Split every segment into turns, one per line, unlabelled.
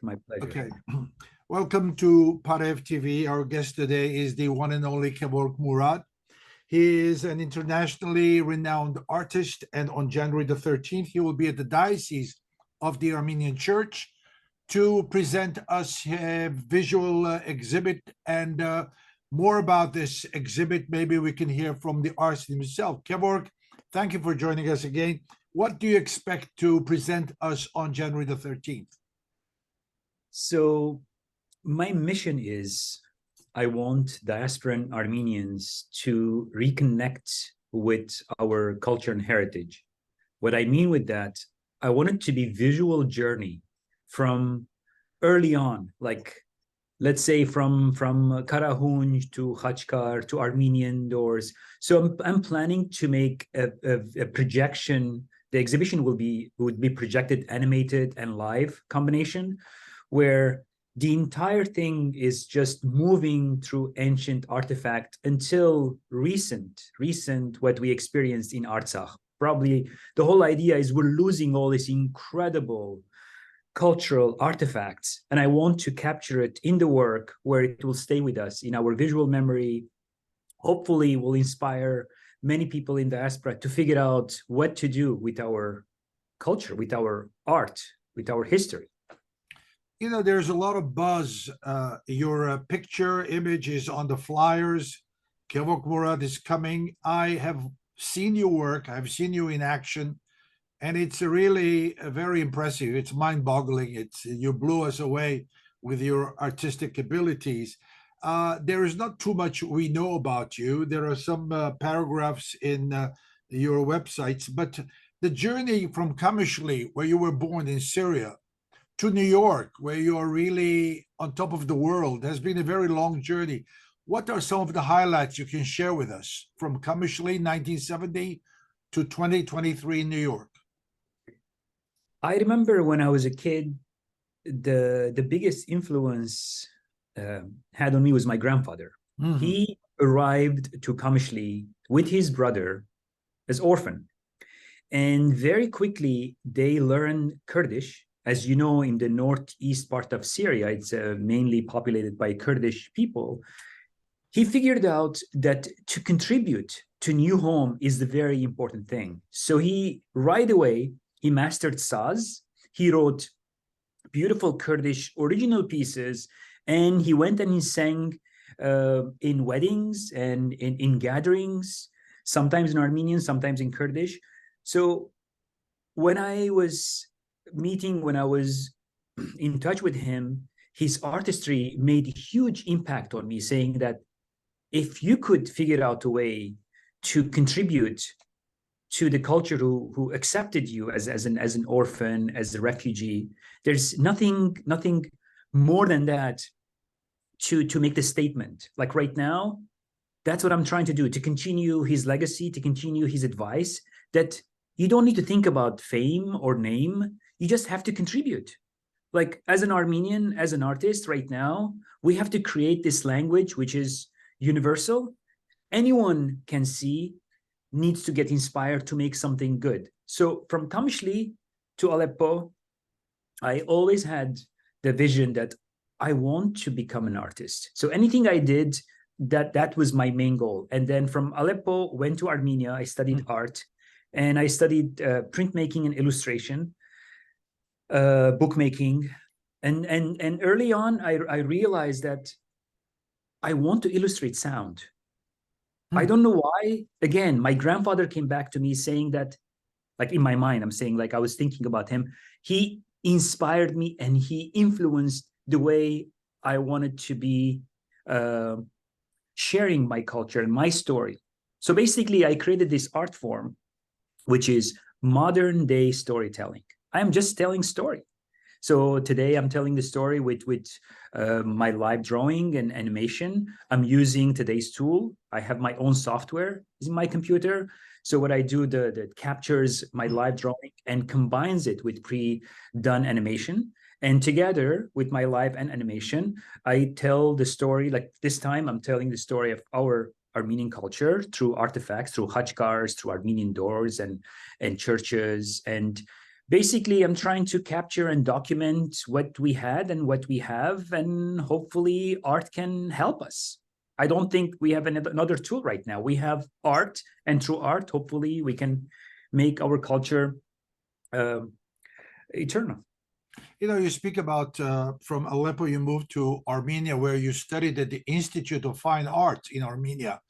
My pleasure.
Okay. Welcome to Parev TV. Our guest today is the one and only Kevork Mourad. He is an internationally renowned artist, and on January the 13th, he will be at the Diocese of the Armenian Church to present us a visual exhibit. And more about this exhibit, maybe we can hear from the artist himself. Kevork, thank you for joining us again. What do you expect to present us on January the 13th?
So my mission is I want diasporan Armenians to reconnect with our culture and heritage. What I mean with that, I want it to be visual journey from early on, like let's say from Karahunj to Khachkar to Armenian doors. So I'm planning to make a projection. The exhibition would be projected, animated, and live combination, where the entire thing is just moving through ancient artifact until recent what we experienced in Artsakh. Probably the whole idea is we're losing all these incredible cultural artifacts, and I want to capture it in the work where it will stay with us in our visual memory. Hopefully will inspire many people in diaspora to figure out what to do with our culture, with our art, with our history.
You know, there's a lot of buzz. Your picture image is on the flyers. Kevork Mourad is coming. I have seen your work. I've seen you in action, and it's really very impressive. It's mind-boggling. You blew us away with your artistic abilities. There is not too much we know about you. There are some paragraphs in your websites, but the journey from Kamishli, where you were born in Syria, to New York, where you are really on top of the world, has been a very long journey. What are some of the highlights you can share with us from Kamishli 1970 to 2023 in New York?
I remember when I was a kid, the biggest influence had on me was my grandfather. Mm-hmm. He arrived to Kamishli with his brother as orphan. And very quickly, they learned Kurdish. As you know, in the northeast part of Syria, it's mainly populated by Kurdish people. He figured out that to contribute to new home is the very important thing. So right away, he mastered saz. He wrote beautiful Kurdish original pieces, and he went and he sang in weddings and in gatherings, sometimes in Armenian, sometimes in Kurdish. So when I was in touch with him, his artistry made a huge impact on me, saying that if you could figure out a way to contribute to the culture who accepted you as an orphan, as a refugee, there's nothing more than that to make the statement. Like right now, that's what I'm trying to do, to continue his legacy, to continue his advice, that you don't need to think about fame or name. You just have to contribute. Like as an Armenian, as an artist right now, we have to create this language which is universal. Anyone can see, needs to get inspired to make something good. So from Kamishli to Aleppo, I always had the vision that I want to become an artist. So anything I did, that was my main goal. And then from Aleppo, went to Armenia, I studied art, and I studied printmaking and illustration, bookmaking. And early on, I realized that I want to illustrate sound. I don't know why. Again, my grandfather came back to me saying that, like in my mind, I'm saying, like I was thinking about him. He inspired me and he influenced the way I wanted to be sharing my culture and my story. So basically, I created this art form, which is modern day storytelling. I'm just telling story. So today I'm telling the story with my live drawing and animation. I'm using today's tool. I have my own software in my computer. So what I do, that captures my live drawing and combines it with pre-done animation. And together with my live and animation, I tell the story. Like this time, I'm telling the story of our Armenian culture through artifacts, through khachkars, through Armenian doors and churches. And basically, I'm trying to capture and document what we had and what we have, and hopefully art can help us. I don't think we have another tool right now. We have art, and through art, hopefully we can make our culture eternal.
You know, you speak about from Aleppo, you moved to Armenia, where you studied at the Institute of Fine Arts in Armenia.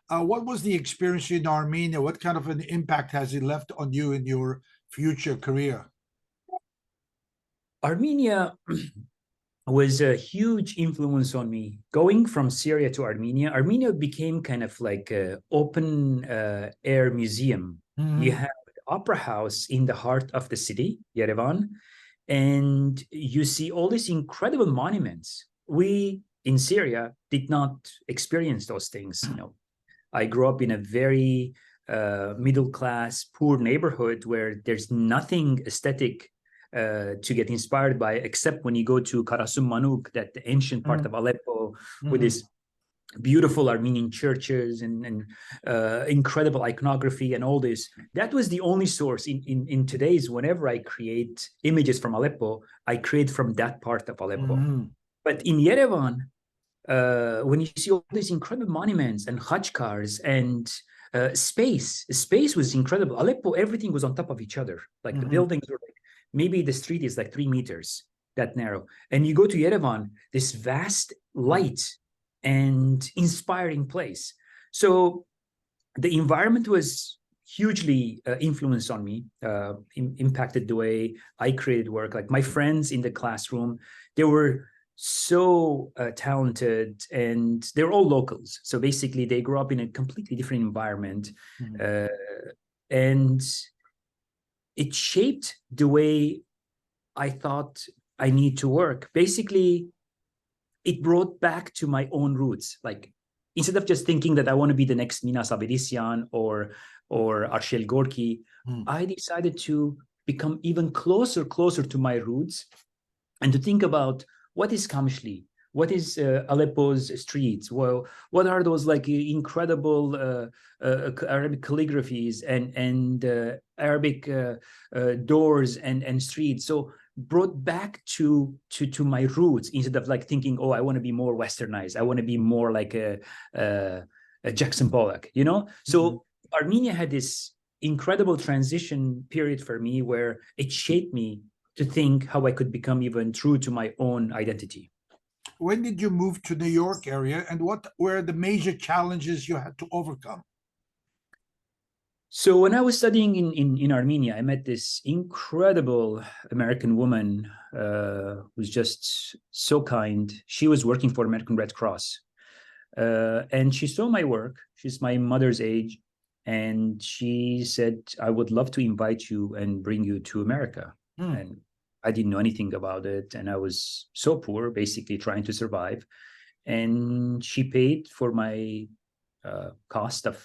What was the experience in Armenia? What kind of an impact has it left on you in your future career?
Armenia was a huge influence on me. Going from Syria to Armenia, Armenia became kind of like an open air museum. You have the opera house in the heart of the city, Yerevan, and you see all these incredible monuments. We in Syria did not experience those things. You know, I grew up in a very middle class, poor neighborhood where there's nothing aesthetic to get inspired by, except when you go to Karasum Manuk, that the ancient part of Aleppo, with this beautiful Armenian churches and incredible iconography and all this. That was the only source in today's, whenever I create images from Aleppo, I create from that part of Aleppo. But in Yerevan, when you see all these incredible monuments and khachkars and space was incredible. Aleppo, everything was on top of each other. Like the buildings were like, maybe the street is like 3 meters, that narrow. And you go to Yerevan, this vast light and inspiring place. So the environment was hugely influenced on me, impacted the way I created work. Like my friends in the classroom, they were so talented, and they're all locals. So basically they grew up in a completely different environment. And it shaped the way I thought I need to work. Basically, it brought back to my own roots. Like, instead of just thinking that I want to be the next Minas Avedisian or Arshel Gorky, I decided to become even closer to my roots, and to think about what is Kamishli, what is Aleppo's streets, well, what are those like incredible Arabic calligraphies and Arabic doors and streets. So brought back to my roots, instead of like thinking, oh, I want to be more westernized, I want to be more like a Jackson Pollock, you know. So Armenia had this incredible transition period for me, where it shaped me to think how I could become even true to my own identity.
When did you move to New York area, and what were the major challenges you had to overcome?
So when I was studying in Armenia, I met this incredible American woman who's just so kind. She was working for American Red Cross, and she saw my work. She's my mother's age, and she said, I would love to invite you and bring you to America. And I didn't know anything about it, and I was so poor, basically trying to survive. And she paid for my cost of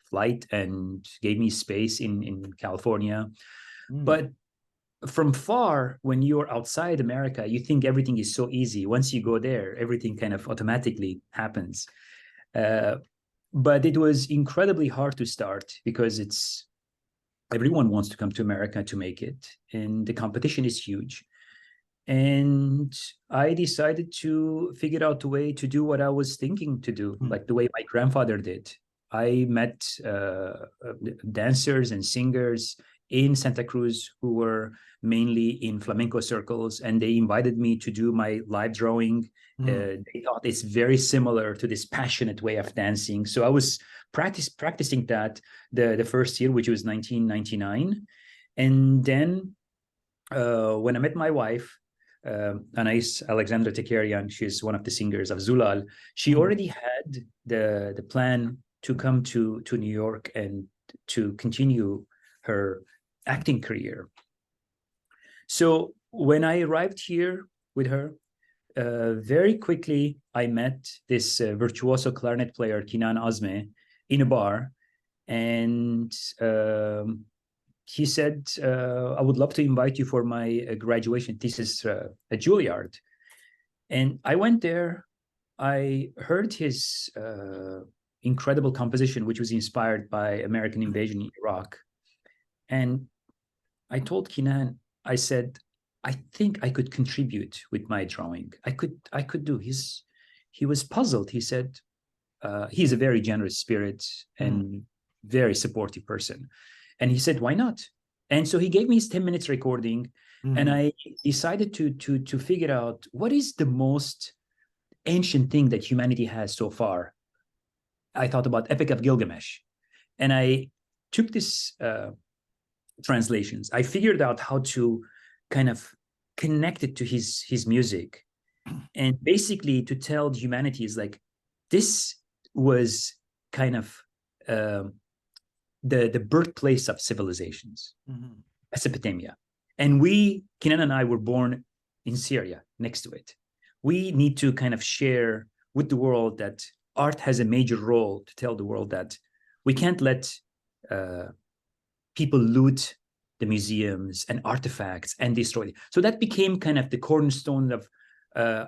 flight and gave me space in California. But from far, when you're outside America, you think everything is so easy. Once you go there, everything kind of automatically happens. But it was incredibly hard to start, because everyone wants to come to America to make it, and the competition is huge. And I decided to figure out a way to do what I was thinking to do, like the way my grandfather did. I met dancers and singers in Santa Cruz who were mainly in flamenco circles, and they invited me to do my live drawing. They thought it's very similar to this passionate way of dancing. So I was practicing that the first year, which was 1999. And then when I met my wife, Anais Alexandra Tekerian, she's one of the singers of Zulal, she already had the plan to come to New York and to continue her acting career. So when I arrived here with her, very quickly I met this virtuoso clarinet player, Kinan Azme, in a bar. And he said, I would love to invite you for my graduation thesis at Juilliard. And I went there. I heard his incredible composition, which was inspired by American invasion in Iraq. And I told Kinan, I said, I think I could contribute with my drawing. I could do. He was puzzled. He said, he's a very generous spirit and very supportive person. And he said, why not? And so he gave me his 10 minutes recording, and I decided to figure out what is the most ancient thing that humanity has so far. I thought about Epic of Gilgamesh, and I took this translations. I figured out how to kind of connect it to his music, and basically to tell humanity is like, this was kind of the birthplace of civilizations, Mesopotamia. And Kenan and I were born in Syria, next to it. We need to kind of share with the world that art has a major role to tell the world that we can't let people loot the museums and artifacts and destroy it. So that became kind of the cornerstone of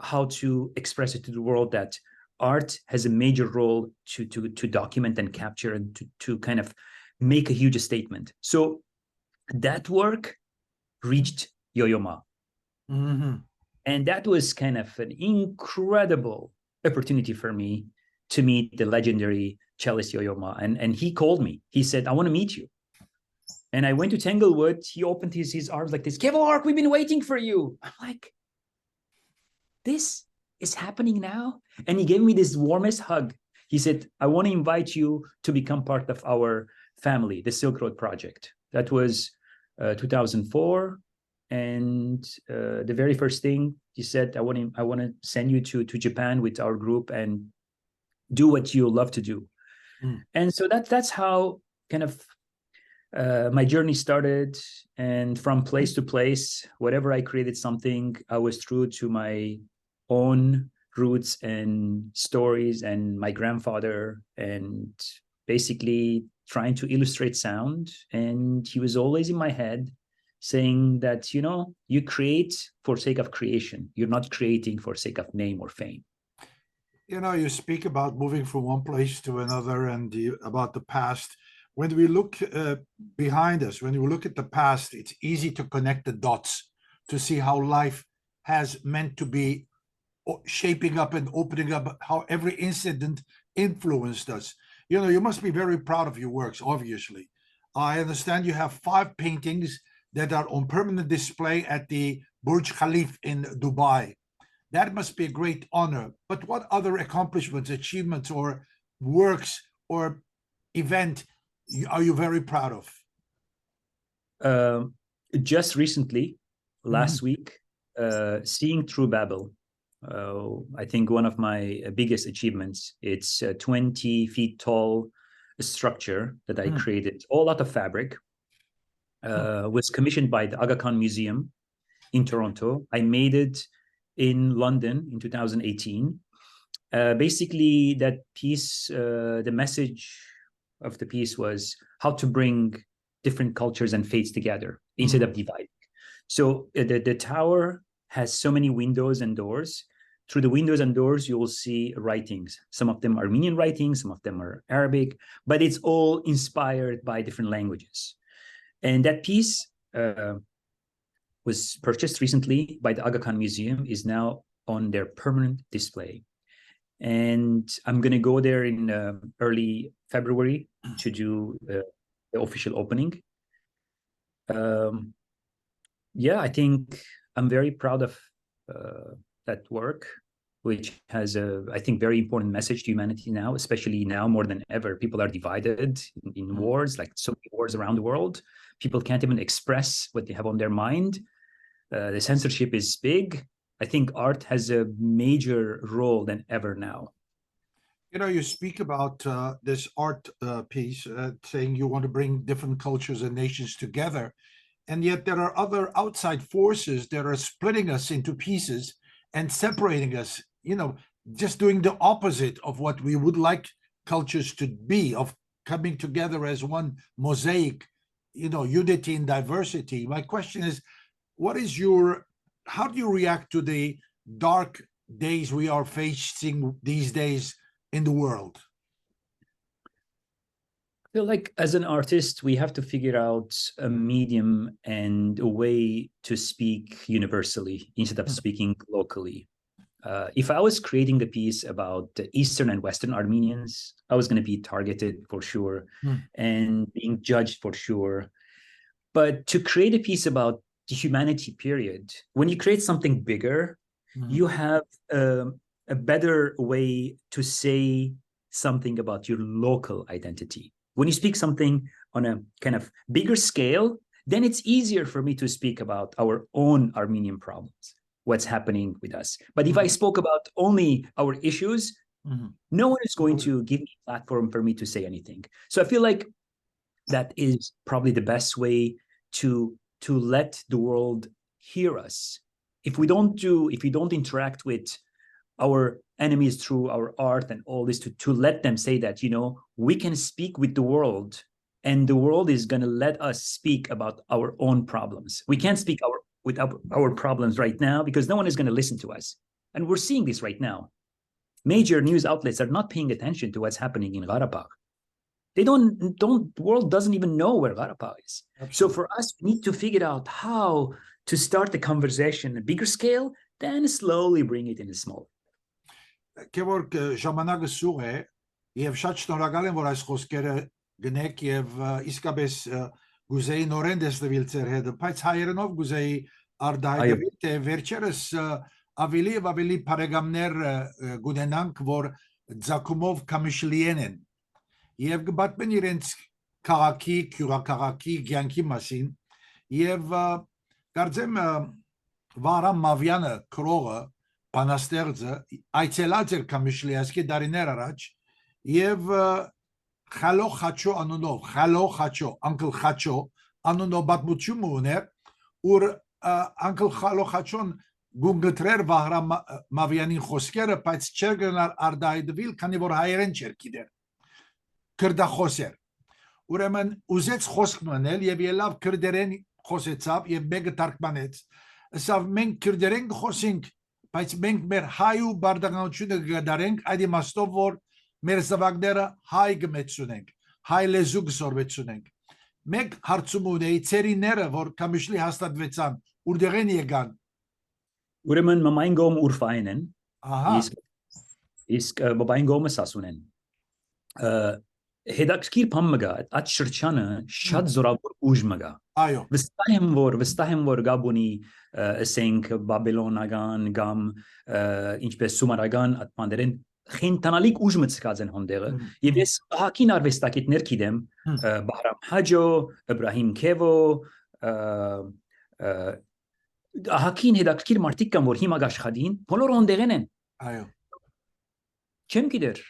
how to express it to the world, that art has a major role to document and capture and to kind of make a huge statement. So that work reached Yo-Yo Ma. And that was kind of an incredible opportunity for me to meet the legendary cellist Yo-Yo Ma. And he called me. He said, I want to meet you. And I went to Tanglewood. He opened his arms like this. Kevork, we've been waiting for you. I'm like, this is happening now? And he gave me this warmest hug. He said, I want to invite you to become part of our family, the Silk Road Project. That was 2004. And the very first thing he said, I want to send you to Japan with our group and do what you love to do. And so that's how kind of my journey started. And from place to place, whatever I created something, I was true to my own roots and stories and my grandfather, and basically trying to illustrate sound. And he was always in my head saying that, you create for sake of creation. You're not creating for sake of name or fame.
You speak about moving from one place to another and about the past. When we look behind us, when we look at the past, it's easy to connect the dots to see how life has meant to be shaping up and opening up, how every incident influenced us. You must be very proud of your works, obviously. I understand you have 5 paintings that are on permanent display at the Burj Khalifa in Dubai. That must be a great honor. But what other accomplishments, achievements, or works or event are you very proud
of? Just recently, last week, seeing Through Babel. I think one of my biggest achievements. It's a 20 feet tall structure that I created, all out of fabric. Was commissioned by the Aga Khan Museum in Toronto. I made it in London in 2018. Basically, that piece, the message of the piece was how to bring different cultures and faiths together instead of dividing. So the tower has so many windows and doors. Through the windows and doors, you will see writings. Some of them are Armenian writings, some of them are Arabic, but it's all inspired by different languages. And that piece was purchased recently by the Aga Khan Museum, is now on their permanent display. And I'm going to go there in early February to do the official opening. I think I'm very proud of that work, which has I think, very important message to humanity now, especially now more than ever. People are divided in wars, like so many wars around the world. People can't even express what they have on their mind. The censorship is big. I think art has a major role than ever now.
You speak about this art piece, saying you want to bring different cultures and nations together. And yet there are other outside forces that are splitting us into pieces and separating us, just doing the opposite of what we would like cultures to be, of coming together as one mosaic, unity in diversity. My question is, how do you react to the dark days we are facing these days in the world?
feel like as an artist, we have to figure out a medium and a way to speak universally instead of speaking locally. If I was creating a piece about the Eastern and Western Armenians, I was going to be targeted for sure and being judged for sure. But to create a piece about the humanity period, when you create something bigger, you have a better way to say something about your local identity. When you speak something on a kind of bigger scale, then it's easier for me to speak about our own Armenian problems, what's happening with us. But if I spoke about only our issues, no one is going to give me a platform for me to say anything. So I feel like that is probably the best way to let the world hear us. If we don't interact with our enemies through our art and all this, to let them say that, we can speak with the world and the world is going to let us speak about our own problems. We can't speak with our problems right now because no one is going to listen to us. And we're seeing this right now. Major news outlets are not paying attention to what's happening in Karabakh. The world doesn't even know where Karabakh is. Absolutely. So for us, we need to figure out how to start the conversation on a bigger scale, then slowly bring it in a small.
Kevork, ժամանակը սուղ է, եւ շատ շնորհակալ եմ, որ այս խոսքերը գնեք եւ իսկապես գուզեի նորեն դեսնվել ձեր հետ, բայց հայերենով գուզեի արդայդել, թե վերջերս ավելի եւ ավելի բարեկամներ գունենանք, որ ձակումով կամիշլիեն են եւ գբատմեն իրենց քաղաքի, քյուրաքաղաքի ցանկի մասին եւ կարծեմ Վարամ Մավյանը քրողը բանաստեղծը այցելած էր կամիշլիասկի դարիներ առաջ եւ Խալո Խաչո անունով Uncle Խաչո անունով պատմություն ուներ որ Uncle Խալո Խաչոն գունգտրեր Վահրամ Մավյանին խոսքերը բայց չէր գնալ արդայդվել քանի որ հայերեն չէր գիտեր քրդախոս էր ուրեմն ուզեց խոսք մնել եւ ելավ քրդերեն խոսեցավ եւ մեկը թարգմանեց ասավ մենք քրդերեն խոսենք բայց մենք մեր հայ ու բարդականությունը գդարենք այդ իմաստով որ մեր զավակները հայ գմեցունենք հայ լեզու գսորվեցունենք մեկ հարցում ունեի ցերիները որ կամիշլի հաստատվեցան ուրդեղեն եկան
ուրեմն մամային գոմ ուրֆայեն են իսկ բաբային գոմը սասունեն հետաքրքիր բան մգա այդ շրջանը շատ զորավոր ուժ մգա այո վստահ եմ որ գաբունի ասենք բաբելոնական կամ ինչպես սումարական atmanderin խենթանալիք ուժ մցկած են հոնդեղը եւ ես հակին արվեստագետներ գիտեմ Բահրամ Հաջո Իբրահիմ Քևո հակին հետաքրքիր մարդիկ կան որ հիմա աշխատին բոլորը հոնդեղեն են այո չեմ գիտեր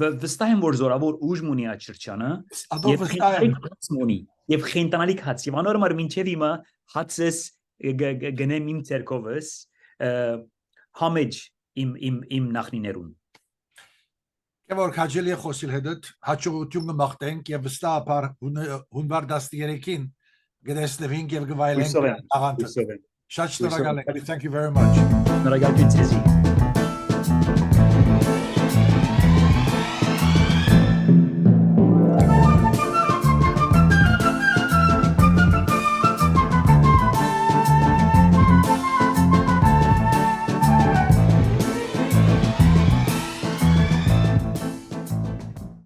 վստահ եմ որ զորավոր ուժ ունի այդ շրջանը եւ խենթանալիք հաց եւ անորմար մինչեւ հիմա հացես գնեմ իմ ցերկովս համեջ իմ նախնիներուն
Kevork հաջելի է խոսիլ հետդ հաջողություն կմաղթենք եւ վստահաբար հունվար 13-ին գտեսնվենք եւ գվայելենք աղանդը շատ շնորհակալ ենք thank you very much
շնորհակալ եմ